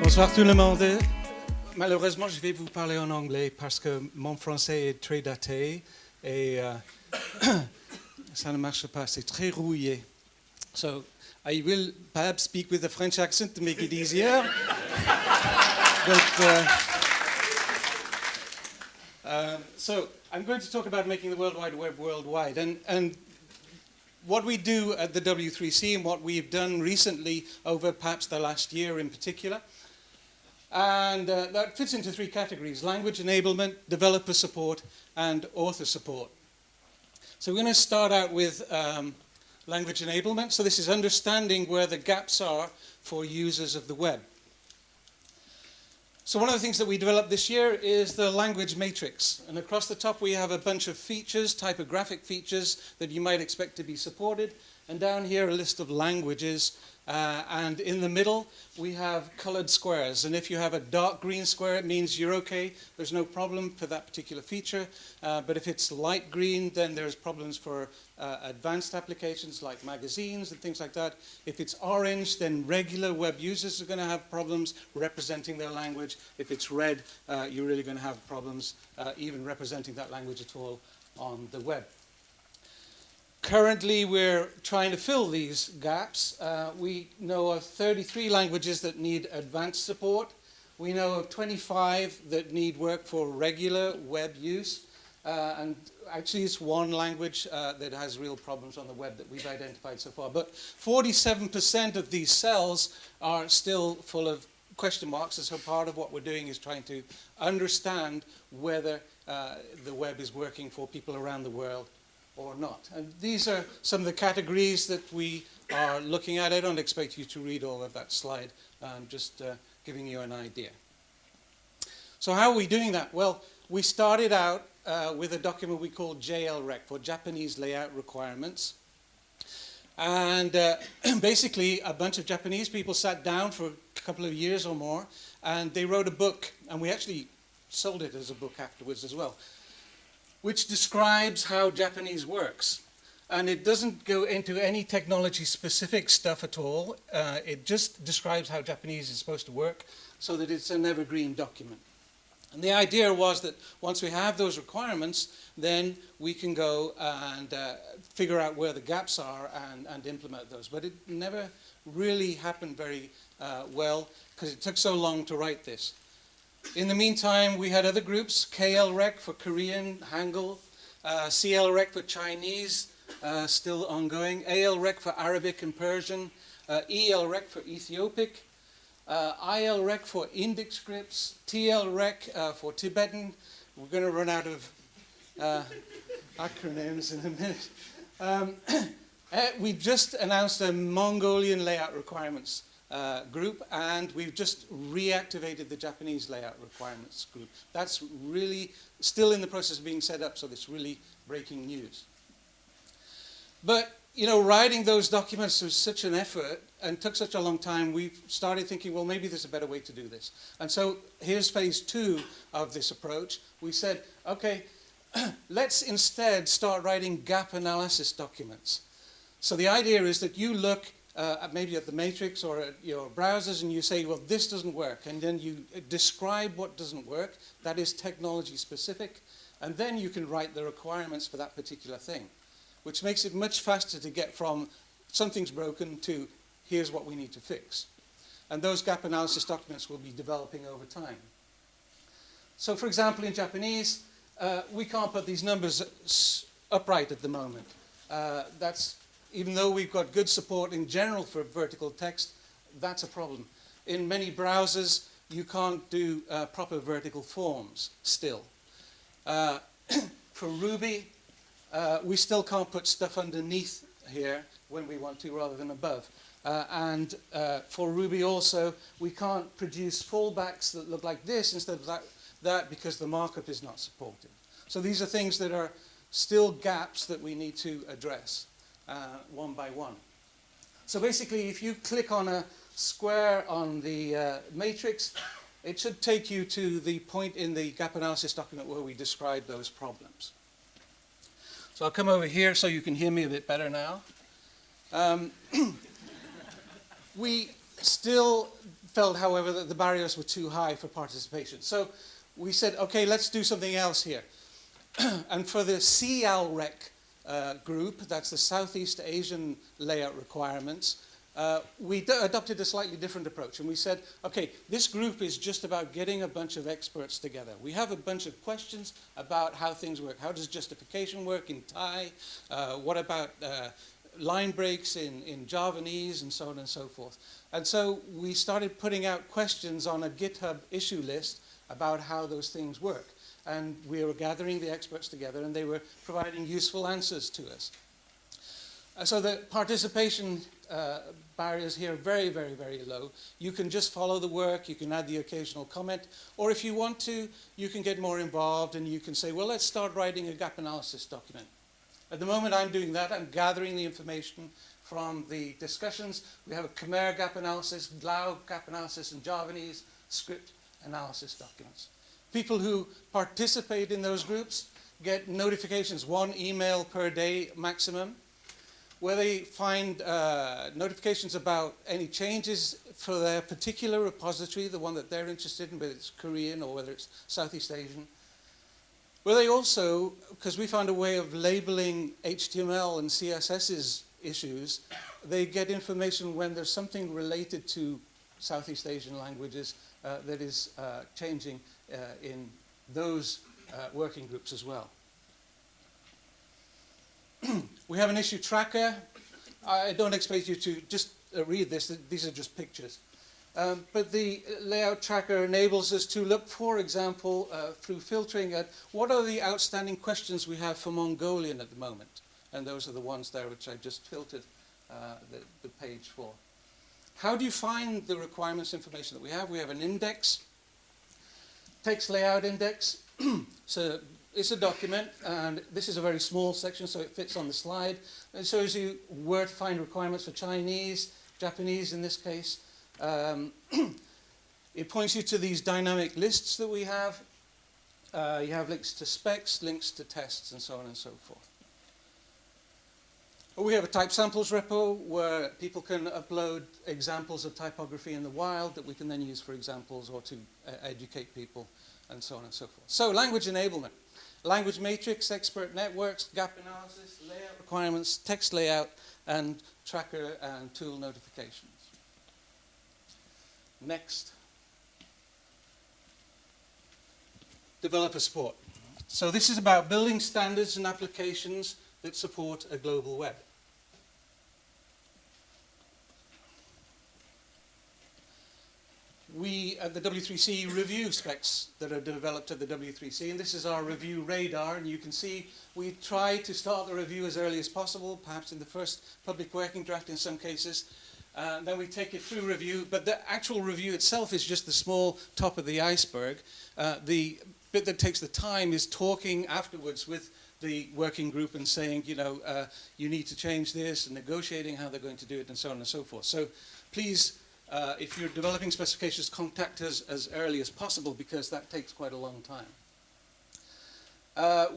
Bonsoir tout le monde. Malheureusement, je vais vous parler en anglais parce que mon français est très daté et ça ne marche pas, c'est très rouillé. So I will perhaps speak with a French accent to make it easier. So I'm going to talk about making the World Wide Web worldwide. And what we do at the W3C and what we've done recently over perhaps the last year in particular. And that fits into three categories: language enablement, developer support, and author support. So we're going to start out with language enablement. So this is understanding where the gaps are for users of the web. So one of the things that we developed this year is the language matrix. And across the top we have a bunch of features, typographic features that you might expect to be supported. And down here a list of languages. And in the middle, we have colored squares. And if you have a dark green square, it means you're okay. There's no problem for that particular feature. But if it's light green, then there's problems for advanced applications like magazines and things like that. If it's orange, then regular web users are going to have problems representing their language. If it's red, you're really going to have problems even representing that language at all on the web. Currently, we're trying to fill these gaps. We know of 33 languages that need advanced support. We know of 25 that need work for regular web use. And actually, it's one language that has real problems on the web that we've identified so far. But 47% of these cells are still full of question marks. And so part of what we're doing is trying to understand whether the web is working for people around the world or not. And these are some of the categories that we are looking at. I don't expect you to read all of that slide. I'm just giving you an idea. So how are we doing that? Well, we started out with a document we call jlreq, for Japanese Layout Requirements. And basically, a bunch of Japanese people sat down for a couple of years or more, and they wrote a book. And we actually sold it as a book afterwards as well, which describes how Japanese works. And it doesn't go into any technology-specific stuff at all. It just describes how Japanese is supposed to work so that it's an evergreen document. And the idea was that once we have those requirements, then we can go and figure out where the gaps are and implement those. But it never really happened very well because it took so long to write this. In the meantime, we had other groups: klreq for Korean, Hangul, clreq for Chinese, still ongoing, alreq for Arabic and Persian, elreq for Ethiopic, ilreq for Indic scripts, tlreq for Tibetan. We're going to run out of acronyms in a minute. We've just announced a Mongolian layout requirements group, and we've just reactivated the Japanese layout requirements group. That's really still in the process of being set up, so it's really breaking news. But, you know, writing those documents was such an effort and took such a long time, we started thinking, well, maybe there's a better way to do this. And so here's phase 2 of this approach. We said, okay, let's instead start writing gap analysis documents. So the idea is that you look maybe at the matrix or at your browsers and you say, well, this doesn't work. And then you describe what doesn't work. That is technology specific. And then you can write the requirements for that particular thing, which makes it much faster to get from something's broken to here's what we need to fix. And those gap analysis documents will be developing over time. So for example, in Japanese, we can't put these numbers upright at the moment. Even though we've got good support in general for vertical text, that's a problem. In many browsers, you can't do proper vertical forms still. For Ruby, we still can't put stuff underneath here when we want to rather than above. And for Ruby also, we can't produce fallbacks that look like this instead of that because the markup is not supported. So these are things that are still gaps that we need to address. One by one. So basically, if you click on a square on the matrix, it should take you to the point in the gap analysis document where we describe those problems. So I'll come over here so you can hear me a bit better now. We still felt, however, that the barriers were too high for participation. So we said, okay, let's do something else here. And for the jlreq group, that's the Southeast Asian layout requirements, we adopted a slightly different approach. And we said, okay, this group is just about getting a bunch of experts together. We have a bunch of questions about how things work. How does justification work in Thai? What about line breaks in Javanese, and so on and so forth. And so we started putting out questions on a GitHub issue list about how those things work. And we were gathering the experts together, and they were providing useful answers to us. So the participation barriers here are very, very, very low. You can just follow the work, you can add the occasional comment, or if you want to, you can get more involved and you can say, well, let's start writing a gap analysis document. At the moment I'm doing that. I'm gathering the information from the discussions. We have a Khmer gap analysis, Lao gap analysis, and Javanese script analysis documents. People who participate in those groups get notifications, 1 email per day maximum, where they find notifications about any changes for their particular repository, the one that they're interested in, whether it's Korean or whether it's Southeast Asian. Where they also, because we found a way of labeling HTML and CSS's issues, they get information when there's something related to Southeast Asian languages that is changing in those working groups as well. We have an issue tracker. I don't expect you to just read this. These are just pictures. But the layout tracker enables us to look, for example, through filtering at what are the outstanding questions we have for Mongolian at the moment. And those are the ones there which I just filtered the page for. How do you find the requirements information that we have? We have an index, text layout index. So it's a document, and this is a very small section, so it fits on the slide. It shows you where to find requirements for Chinese, Japanese in this case. It points you to these dynamic lists that we have. You have links to specs, links to tests, and so on and so forth. We have a type samples repo where people can upload examples of typography in the wild that we can then use for examples or to educate people, and so on and so forth. So language enablement. Language matrix, expert networks, gap analysis, layout requirements, text layout, and tracker and tool notifications. Next. Developer support. So this is about building standards and applications that support a global web. We at the W3C review specs that are developed at the W3C, and this is our review radar, and you can see we try to start the review as early as possible, perhaps in the first public working draft in some cases. Then we take it through review, but the actual review itself is just the small top of the iceberg. The bit that takes the time is talking afterwards with the working group and saying, you know, you need to change this, and negotiating how they're going to do it, and so on and so forth. So please, if you're developing specifications, contact us as early as possible, because that takes quite a long time.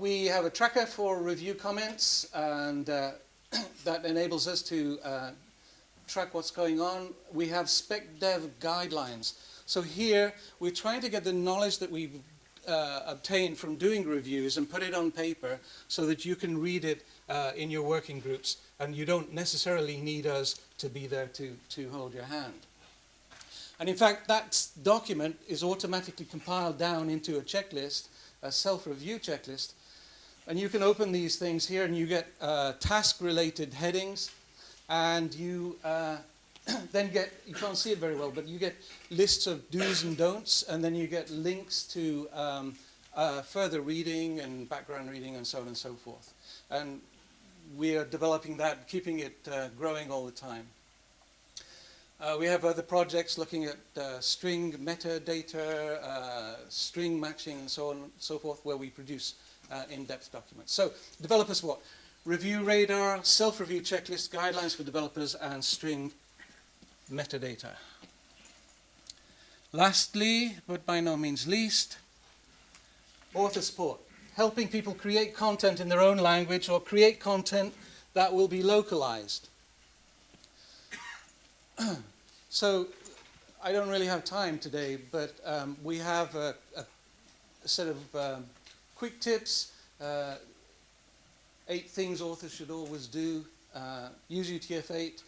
We have a tracker for review comments, and that enables us to track what's going on. We have specdev guidelines. So here, we're trying to get the knowledge that we've obtained from doing reviews and put it on paper so that you can read it in your working groups, and you don't necessarily need us to be there to hold your hand. And in fact, that document is automatically compiled down into a checklist, a self-review checklist, and you can open these things here and you get task-related headings, and you then get, you can't see it very well, but you get lists of do's and don'ts, and then you get links to further reading and background reading and so on and so forth. And we are developing that, keeping it growing all the time. We have other projects looking at string metadata, string matching, and so on and so forth, where we produce in-depth documents. So, developer support. Review radar, self-review checklist, guidelines for developers, and string metadata. Lastly, but by no means least, author support. Helping people create content in their own language or create content that will be localized. So I don't really have time today, but we have a set of quick tips, 8 things authors should always do. Use UTF-8,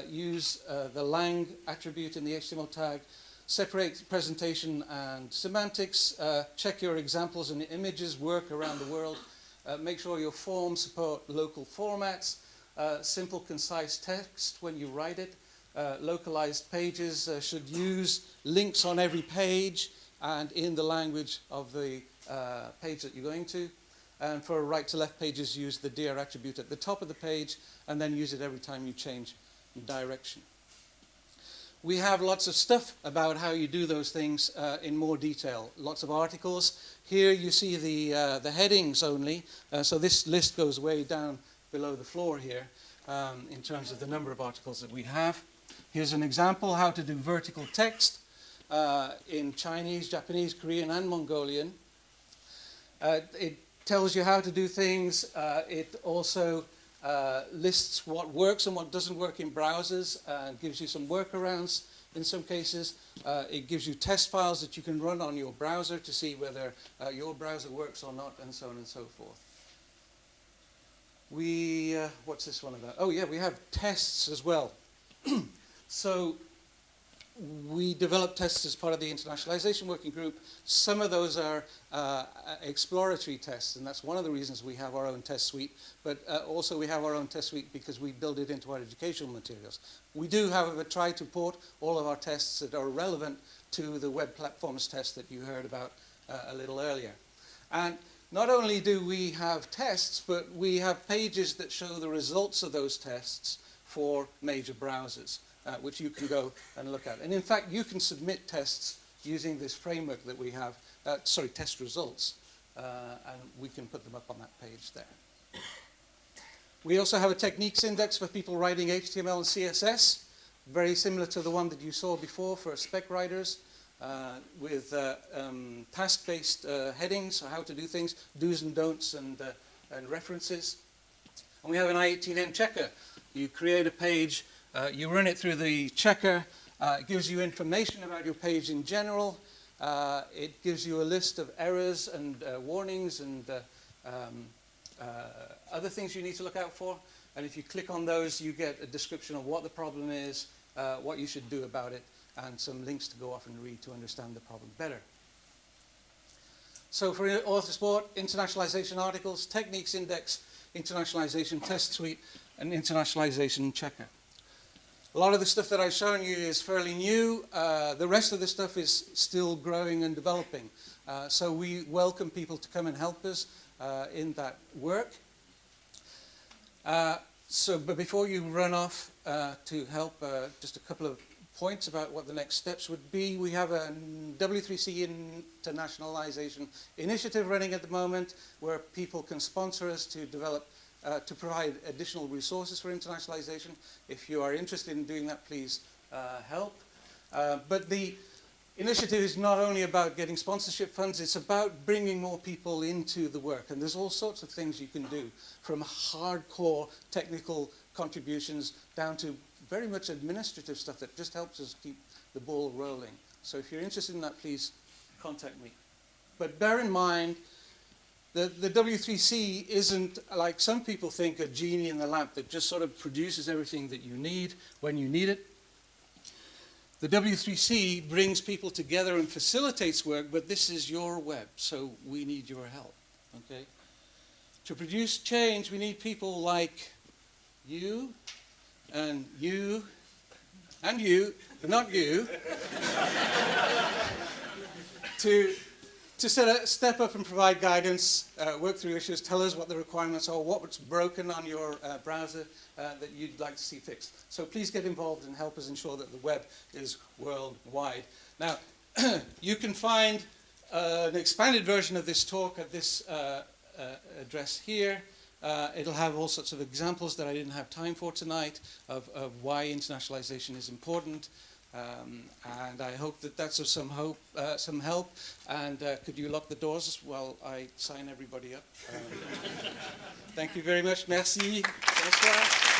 use the lang attribute in the HTML tag, separate presentation and semantics, check your examples and images work around the world, make sure your forms support local formats, simple, concise text when you write it, localized pages should use links on every page and in the language of the page that you're going to. And for right-to-left pages, use the dir attribute at the top of the page, and then use it every time you change direction. We have lots of stuff about how you do those things in more detail. Lots of articles. Here you see the headings only, so this list goes way down below the floor here in terms of the number of articles that we have. Here's an example how to do vertical text in Chinese, Japanese, Korean, and Mongolian. It tells you how to do things. It also lists what works and what doesn't work in browsers, and gives you some workarounds in some cases. It gives you test files that you can run on your browser to see whether your browser works or not, and so on and so forth. What's this one about? Oh yeah, we have tests as well. So we develop tests as part of the internationalization working group. Some of those are exploratory tests, and that's one of the reasons we have our own test suite. But also we have our own test suite because we build it into our educational materials. We do, however, try to port all of our tests that are relevant to the web platforms test that you heard about a little earlier. And not only do we have tests, but we have pages that show the results of those tests for major browsers, which you can go and look at. And in fact, you can submit tests using this framework that we have, test results, and we can put them up on that page there. We also have a techniques index for people writing HTML and CSS, very similar to the one that you saw before for spec writers, with task-based headings, so how to do things, do's and don'ts, and references. And we have an I18N checker. You create a page, you run it through the checker, it gives you information about your page in general, it gives you a list of errors and warnings and other things you need to look out for, and if you click on those you get a description of what the problem is, what you should do about it, and some links to go off and read to understand the problem better. So for author support, internationalization articles, techniques index, internationalization test suite, and internationalization checker. A lot of the stuff that I've shown you is fairly new. The rest of the stuff is still growing and developing. So we welcome people to come and help us in that work. But before you run off to help, just a couple of points about what the next steps would be. We have a W3C Internationalization Initiative running at the moment where people can sponsor us to develop to provide additional resources for internationalization. If you are interested in doing that, please help. But the initiative is not only about getting sponsorship funds, it's about bringing more people into the work. And there's all sorts of things you can do, from hardcore technical contributions down to very much administrative stuff that just helps us keep the ball rolling. So if you're interested in that, please contact me. But bear in mind, the W3C isn't, like some people think, a genie in the lamp that just sort of produces everything that you need when you need it. The W3C brings people together and facilitates work, but this is your web, so we need your help, okay? To produce change, we need people like you, and you, and you, but not you, to step up and provide guidance, work through issues, tell us what the requirements are, what's broken on your browser that you'd like to see fixed. So please get involved and help us ensure that the web is worldwide. Now, you can find an expanded version of this talk at this address here. It'll have all sorts of examples that I didn't have time for tonight of why internationalization is important. And I hope that that's of some help. And could you lock the doors while I sign everybody up? Thank you very much. Merci. Bonsoir.